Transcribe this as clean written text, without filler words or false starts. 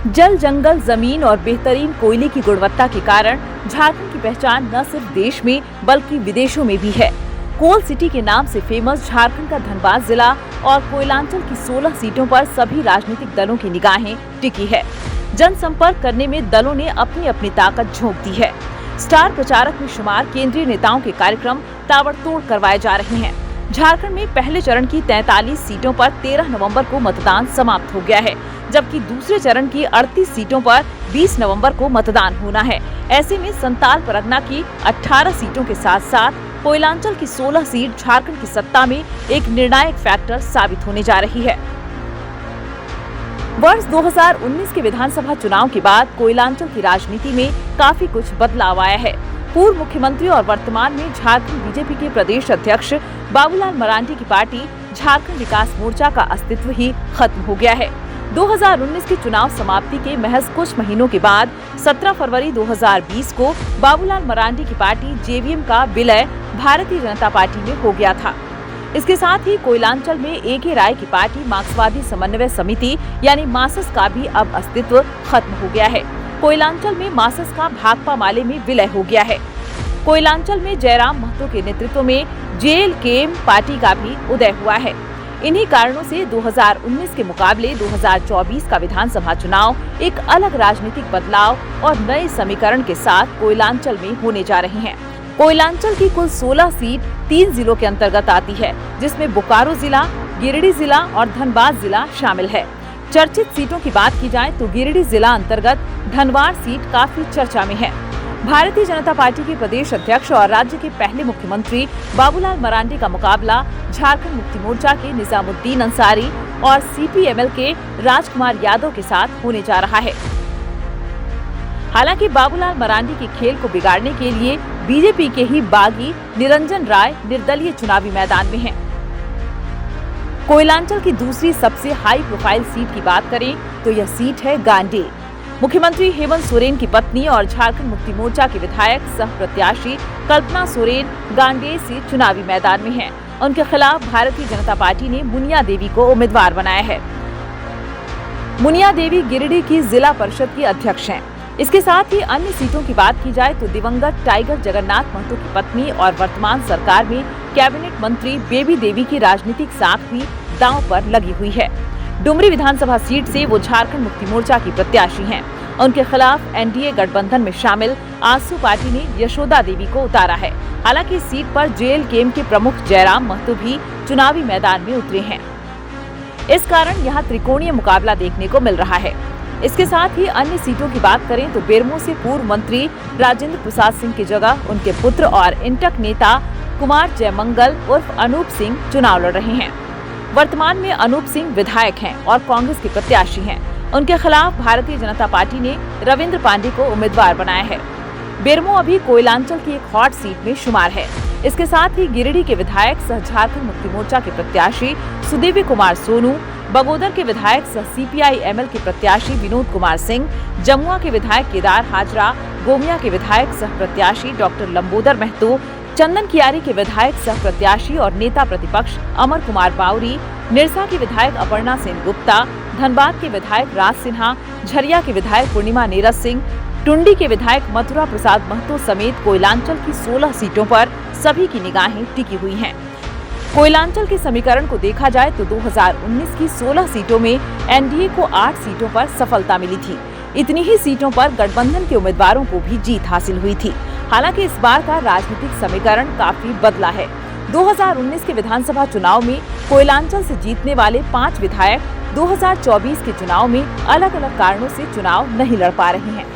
जल, जंगल, जमीन और बेहतरीन कोयले की गुणवत्ता के कारण झारखंड की पहचान न सिर्फ देश में बल्कि विदेशों में भी है। कोल सिटी के नाम से फेमस झारखंड का धनबाद जिला और कोयलांचल की 16 सीटों पर सभी राजनीतिक दलों की निगाहें टिकी है। जनसंपर्क करने में दलों ने अपनी अपनी ताकत झोंक दी है। स्टार प्रचारक में शुमार केंद्रीय नेताओं के कार्यक्रम ताबड़तोड़ करवाए जा रहे हैं। झारखंड में पहले चरण की 43 सीटों पर 13 नवंबर को मतदान समाप्त हो गया है, जबकि दूसरे चरण की 38 सीटों पर 20 नवंबर को मतदान होना है। ऐसे में संताल परगना की 18 सीटों के साथ साथ कोयलांचल की 16 सीट झारखंड की सत्ता में एक निर्णायक फैक्टर साबित होने जा रही है। वर्ष 2019 के विधानसभा चुनाव के बाद कोयलांचल की राजनीति में काफी कुछ बदलाव आया है। पूर्व मुख्यमंत्री और वर्तमान में झारखंड बीजेपी के प्रदेश अध्यक्ष बाबूलाल मरांडी की पार्टी झारखंड विकास मोर्चा का अस्तित्व ही खत्म हो गया है। 2019 के चुनाव समाप्ति के महज कुछ महीनों के बाद 17 फरवरी 2020 को बाबूलाल मरांडी की पार्टी जेवीएम का विलय भारतीय जनता पार्टी में हो गया था। इसके साथ ही कोयलांचल में AK राय की पार्टी मार्क्सवादी समन्वय समिति यानी मासस का भी अब अस्तित्व खत्म हो गया है। कोयलांचल में मासस का भाकपा माले में विलय हो गया है। कोयलांचल में जयराम महतो के नेतृत्व में JLKM पार्टी का भी उदय हुआ है। इन्हीं कारणों से 2019 के मुकाबले 2024 का विधानसभा चुनाव एक अलग राजनीतिक बदलाव और नए समीकरण के साथ कोयलांचल में होने जा रहे हैं। कोयलांचल की कुल 16 सीट 3 जिलों के अंतर्गत आती है, जिसमें बोकारो जिला, गिरिडीह जिला और धनबाद जिला शामिल है। चर्चित सीटों की बात की जाए तो गिरिडीह जिला अंतर्गत धनबाद सीट काफी चर्चा में है। भारतीय जनता पार्टी के प्रदेश अध्यक्ष और राज्य के पहले मुख्यमंत्री बाबूलाल मरांडी का मुकाबला झारखंड मुक्ति मोर्चा के निजामुद्दीन अंसारी और CPML के राजकुमार यादव के साथ होने जा रहा है। हालांकि बाबूलाल मरांडी के खेल को बिगाड़ने के लिए बीजेपी के ही बागी निरंजन राय निर्दलीय चुनावी मैदान में हैं। कोयलांचल की दूसरी सबसे हाई प्रोफाइल सीट की बात करें तो यह सीट है गांडेय। मुख्यमंत्री हेमंत सोरेन की पत्नी और झारखंड मुक्ति मोर्चा के विधायक सह प्रत्याशी कल्पना सोरेन गांडेय से चुनावी मैदान में हैं। उनके खिलाफ भारतीय जनता पार्टी ने मुनिया देवी को उम्मीदवार बनाया है। मुनिया देवी गिरिडीह की जिला परिषद की अध्यक्ष हैं। इसके साथ ही अन्य सीटों की बात की जाए तो दिवंगत टाइगर जगन्नाथ महतो की पत्नी और वर्तमान सरकार में कैबिनेट मंत्री बेबी देवी की राजनीतिक साख भी दांव पर लगी हुई है। डुमरी विधानसभा सीट से वो झारखंड मुक्ति मोर्चा की प्रत्याशी हैं। उनके खिलाफ NDA गठबंधन में शामिल आसू पार्टी ने यशोदा देवी को उतारा है। हालांकि इस सीट पर JLKM के प्रमुख जयराम महतो भी चुनावी मैदान में उतरे हैं। इस कारण यहाँ त्रिकोणीय मुकाबला देखने को मिल रहा है। इसके साथ ही अन्य सीटों की बात करें तो बेरमो से पूर्व मंत्री राजेंद्र प्रसाद सिंह की जगह उनके पुत्र और इंटक नेता कुमार जयमंगल उर्फ अनूप सिंह चुनाव लड़ रहे हैं। वर्तमान में अनूप सिंह विधायक हैं और कांग्रेस के प्रत्याशी हैं। उनके खिलाफ भारतीय जनता पार्टी ने रविंद्र पांडे को उम्मीदवार बनाया है। बेरमो अभी कोयलांचल की एक हॉट सीट में शुमार है। इसके साथ ही गिरिडीह के विधायक सह झारखंड मुक्ति मोर्चा के प्रत्याशी सुदेवी कुमार सोनू, बगोदर के विधायक सह CPI-ML के प्रत्याशी विनोद कुमार सिंह, जमुआ के विधायक केदार हाजरा, गोमिया के विधायक सह प्रत्याशी डॉक्टर लंबोदर महतो, चंदन कियारी के विधायक सह प्रत्याशी और नेता प्रतिपक्ष अमर कुमार बावरी, निरसा के विधायक अपर्णा सेन गुप्ता, धनबाद के विधायक राज सिन्हा, झरिया के विधायक पूर्णिमा नीरज सिंह, टुंडी के विधायक मथुरा प्रसाद महतो समेत कोयलांचल की 16 सीटों पर सभी की निगाहें टिकी हुई हैं। कोयलांचल के समीकरण को देखा जाए तो 2019 की 16 सीटों में NDA को 8 सीटों पर सफलता मिली थी। इतनी ही सीटों पर गठबंधन के उम्मीदवारों को भी जीत हासिल हुई थी। हालांकि इस बार का राजनीतिक समीकरण काफी बदला है। 2019 के विधानसभा चुनाव में कोयलांचल से जीतने वाले 5 विधायक 2024 के चुनाव में अलग अलग कारणों से चुनाव नहीं लड़ पा रहे हैं।